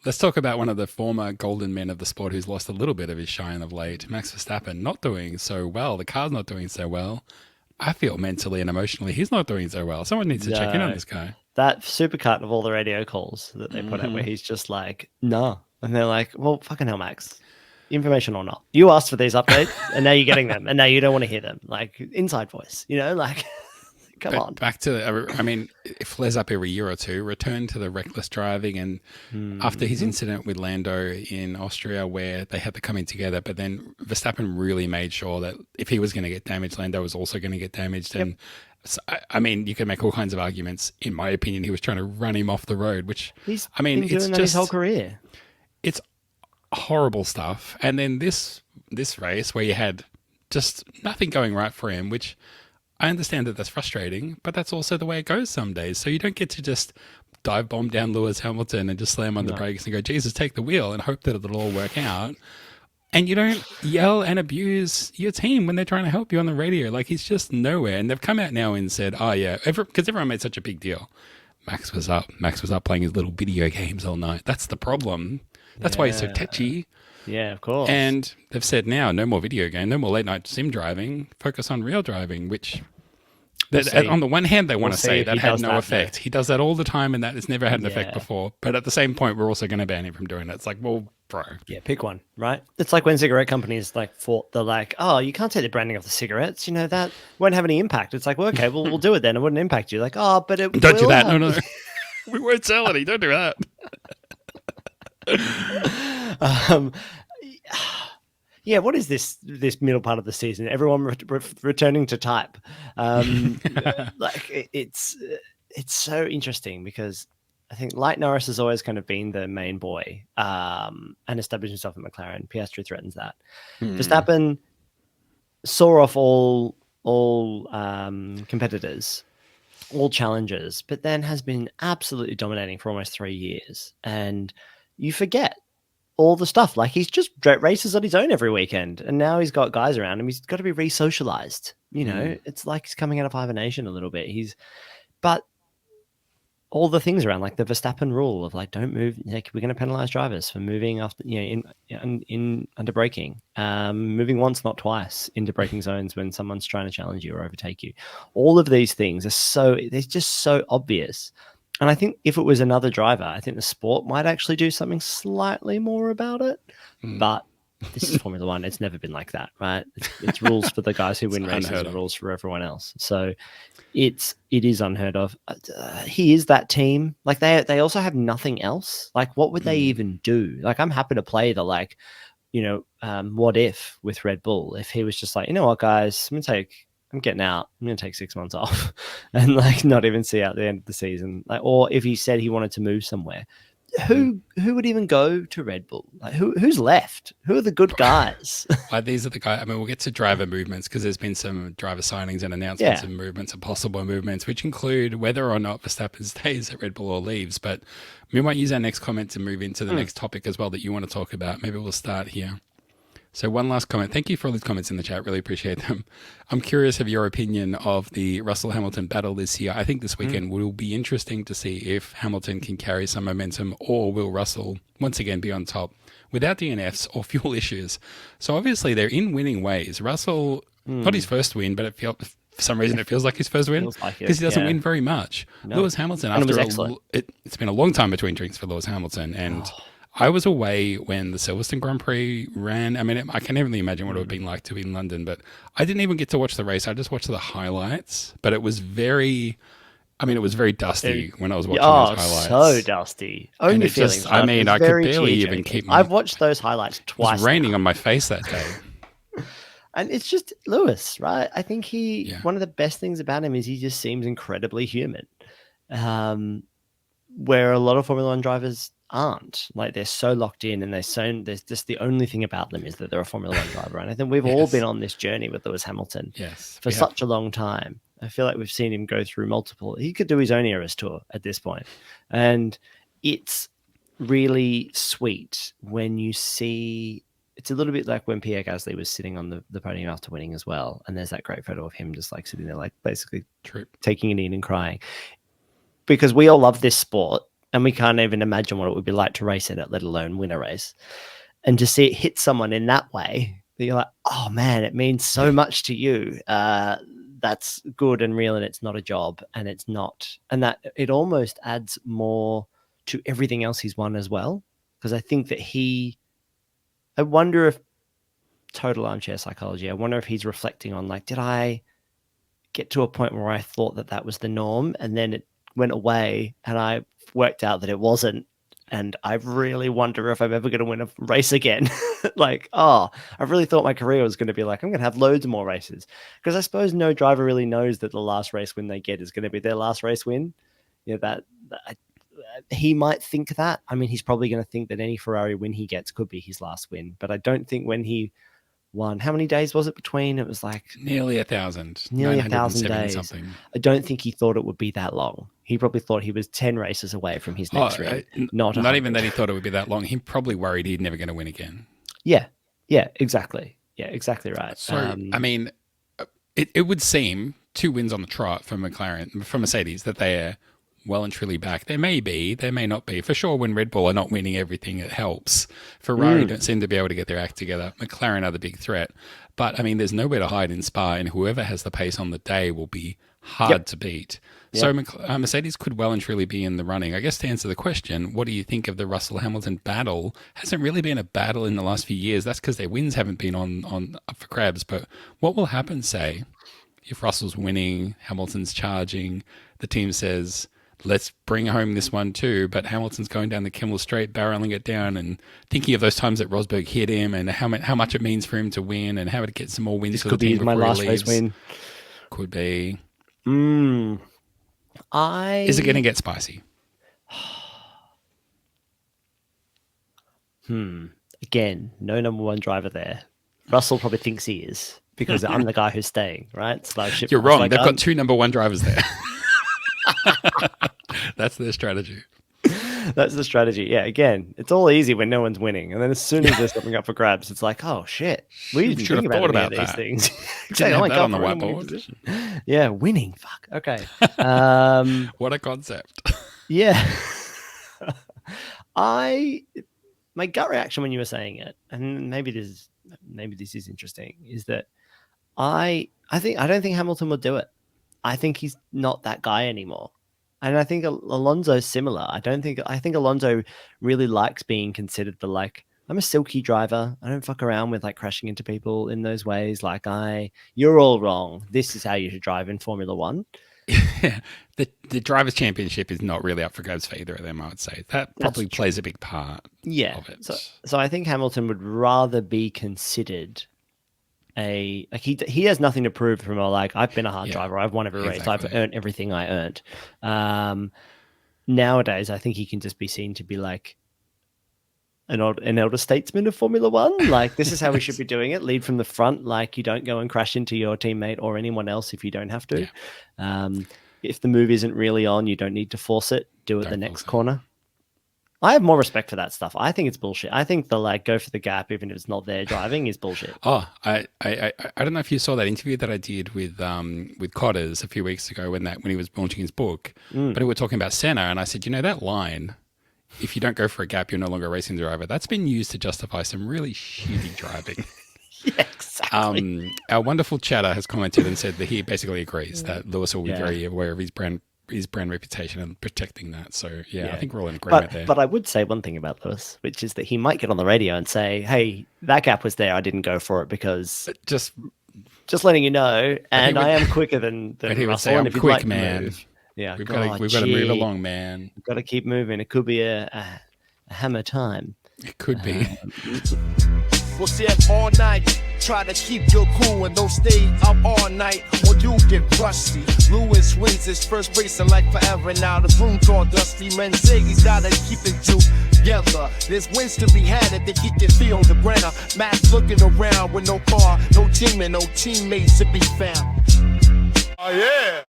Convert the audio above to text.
Let's talk about one of the former golden men of the sport who's lost a little bit of his shine of late. Max Verstappen not doing so well. The car's not doing so well. I feel mentally and emotionally he's not doing so well. Someone needs to check in on No, this guy. that supercut of all the radio calls that they put out where he's just like, nah. And they're like, well, fucking hell, Max. Information or not. You asked for these updates and now you're getting them and now you don't want to hear them. Like inside voice, like come But on. back to, I mean, it flares up every year or two. Return to the reckless driving, and after his incident with Lando in Austria, where they had to come in together, but then Verstappen really made sure that if he was going to get damaged, Lando was also going to get damaged. Yep. And so, I mean, you can make all kinds of arguments. In my opinion, he was trying to run him off the road, which He's I mean, been doing it's that his whole just career. it's horrible stuff. And then this race where you had just nothing going right for him, which I understand that that's frustrating, but that's also the way it goes some days. So you don't get to just dive bomb down Lewis Hamilton and just slam on the brakes and go, Jesus, take the wheel and hope that it'll all work out. And you don't yell and abuse your team when they're trying to help you on the radio. Like, he's just nowhere. And they've come out now and said, oh, yeah, because everyone made such a big deal. Max was up. Max was up playing his little video games all night. That's the problem. That's why he's so tetchy. Yeah, of course. And they've said now, no more video game, no more late night sim driving, focus on real driving, which on the one hand, they want to say that had no effect. He does that all the time and that has never had an effect before. But at the same point, we're also going to ban him from doing it. It's like, well, bro. Yeah, pick one, right? It's like when cigarette companies fought, they're like, oh, you can't take the branding off the cigarettes. That won't have any impact. It's like, well, okay, well, we'll do it then. It wouldn't impact you. Like, oh, but it Don't do that. Have... No. We won't sell any. Don't do that. Yeah, what is this middle part of the season? Everyone returning to type. It's so interesting because I think Light Norris has always kind of been the main boy and established himself in McLaren. Piastri threatens that. Verstappen saw off all competitors, all challengers, but then has been absolutely dominating for almost 3 years. And you forget all the stuff. Like, he's just races on his own every weekend, and now he's got guys around him. He's got to be re-socialized. It's like he's coming out of hibernation a little bit. But all the things around, like the Verstappen rule of like, don't move. Like, we're going to penalize drivers for moving after, in under braking, moving once, not twice into braking zones when someone's trying to challenge you or overtake you. All of these things they're just so obvious. And I think if it was another driver, I think the sport might actually do something slightly more about it. But this is Formula One. It's never been like that, right? It's rules for the guys who win races and rules for everyone else. So it is unheard of. He is that team. Like, they also have nothing else. Like, what would they even do? Like, I'm happy to play the what if with Red Bull. If he was just like, you know what, guys, I'm getting out. I'm going to take 6 months off and not even see out the end of the season. Or if he said he wanted to move somewhere, who would even go to Red Bull? Like, who's left? Who are the good guys? These are the guys. I mean, we'll get to driver movements because there's been some driver signings and announcements and movements and possible movements, which include whether or not Verstappen stays at Red Bull or leaves. But we might use our next comment to move into the next topic as well that you want to talk about. Maybe we'll start here. So one last comment. Thank you for all these comments in the chat. Really appreciate them. I'm curious of your opinion of the Russell Hamilton battle this year. I think this weekend will be interesting to see if Hamilton can carry some momentum, or will Russell once again be on top without DNFs or fuel issues. So obviously they're in winning ways. Russell, not his first win, but for some reason it feels like his first win because he doesn't win very much. No. Lewis Hamilton, it's been a long time between drinks for Lewis Hamilton, and I was away when the Silverstone Grand Prix ran. I mean, I can only imagine what it would have been like to be in London, but I didn't even get to watch the race. I just watched the highlights, but it was very dusty when I was watching those highlights. So dusty. Only feelings. I could barely even keep my... I've watched those highlights twice. It was raining on my face that day. And it's just Lewis, right? I think one of the best things about him is he just seems incredibly human. Where a lot of Formula One drivers aren't. Like, they're so locked in and there's just the only thing about them is that they're a Formula One driver. And I think we've all been on this journey with Lewis Hamilton for such a long time. I feel like we've seen him go through he could do his own Eras tour at this point. And it's really sweet when you see, it's a little bit like when Pierre Gasly was sitting on the podium after winning as well. And there's that great photo of him just like sitting there, like basically taking it in and crying. Because we all love this sport. and we can't even imagine what it would be like to race in it, let alone win a race. And to see it hit someone in that way, that you're like, oh man, it means so much to you. That's good and real, and it's not a job, and it's not, and that it almost adds more to everything else he's won as well. Because I think that I wonder if, total armchair psychology, I wonder if he's reflecting on, like, did I get to a point where I thought that was the norm, and then it went away, and I worked out that it wasn't, and I really wonder if I'm ever going to win a race again. Like, I really thought my career was going to be like, I'm going to have loads more races. Because I suppose no driver really knows that the last race win they get is going to be their last race win. He might think that. I mean, he's probably going to think that any Ferrari win he gets could be his last win. But I don't think when he won, how many days was it between? It was like nearly 1,000. Nearly 1,000 days. Something. I don't think he thought it would be that long. He probably thought he was 10 races away from his next win. Not even that he thought it would be that long. He probably worried he'd never going to win again. Yeah, exactly. Yeah, exactly right. So, I mean, it would seem 2 wins on the trot from Mercedes, that they are well and truly back. There may not be. For sure, when Red Bull are not winning everything, it helps. Ferrari don't seem to be able to get their act together. McLaren are the big threat. But, I mean, there's nowhere to hide in Spa, and whoever has the pace on the day will be hard to beat. So Mercedes could well and truly be in the running. I guess to answer the question, what do you think of the Russell-Hamilton battle? Hasn't really been a battle in the last few years. That's because their wins haven't been on up for grabs. But what will happen, say, if Russell's winning, Hamilton's charging, the team says, let's bring home this one too, but Hamilton's going down the Kimmel Straight, barreling it down, and thinking of those times that Rosberg hit him, and how much it means for him to win, and how to get some more wins for the team before he leaves. This could be my last race win. Could be. Is it going to get spicy? Again, no number one driver there. Russell probably thinks he is, because I'm the guy who's staying, right? You're wrong. They've got 2 number one drivers there. That's their strategy. That's the strategy. Yeah, again, it's all easy when no one's winning. And then as soon as there's something up for grabs, it's like, oh, shit. We didn't think about these things. Exactly. Oh, that on the whiteboard. Yeah, winning. Fuck. Okay. What a concept. Yeah. My gut reaction when you were saying it, and maybe this is interesting, is that I don't think Hamilton will do it. I think he's not that guy anymore. And I think Alonso's similar. I think Alonso really likes being considered the, like, I'm a silky driver. I don't fuck around with, like, crashing into people in those ways. Like, you're all wrong. This is how you should drive in Formula One. Yeah. The Drivers' Championship is not really up for grabs for either of them, I would say. That probably plays a big part of it. So I think Hamilton would rather be considered he has nothing to prove from I've been a hard driver, I've won every race, I've earned everything I earned. Nowadays, I think he can just be seen to be like an elder statesman of Formula One. Like, this is how we should be doing it. Lead from the front. Like, you don't go and crash into your teammate or anyone else if you don't have to. Yeah. If the move isn't really on, you don't need to force it. Do it the next corner. I have more respect for that stuff. I think it's bullshit. I think the go for the gap even if it's not there driving is bullshit. Oh, I don't know if you saw that interview that I did with Cotters a few weeks ago when he was launching his book, but we were talking about Senna, and I said, that line, if you don't go for a gap, you're no longer a racing driver, that's been used to justify some really shitty driving. Yeah, exactly. Our wonderful chatter has commented and said that he basically agrees that Lewis will be very aware of his brand reputation and protecting that. So I think we're all in agreement there. But I would say one thing about Lewis, which is that he might get on the radio and say, hey, that gap was there, I didn't go for it because just letting you know, and I am quicker than Russell. Say, I'm if quick, man. Move, we've got to move along, man. We've got to keep moving. It could be a hammer time. It could be. We'll stay up all night, try to keep your cool and don't stay up all night or you get rusty. Lewis wins his first race in like forever. Now the room's all dusty. Mercedes gotta keep it together. There's wins to be had if they keep their feet on the ground. Max looking around with no car, no team and no teammates to be found. Oh yeah.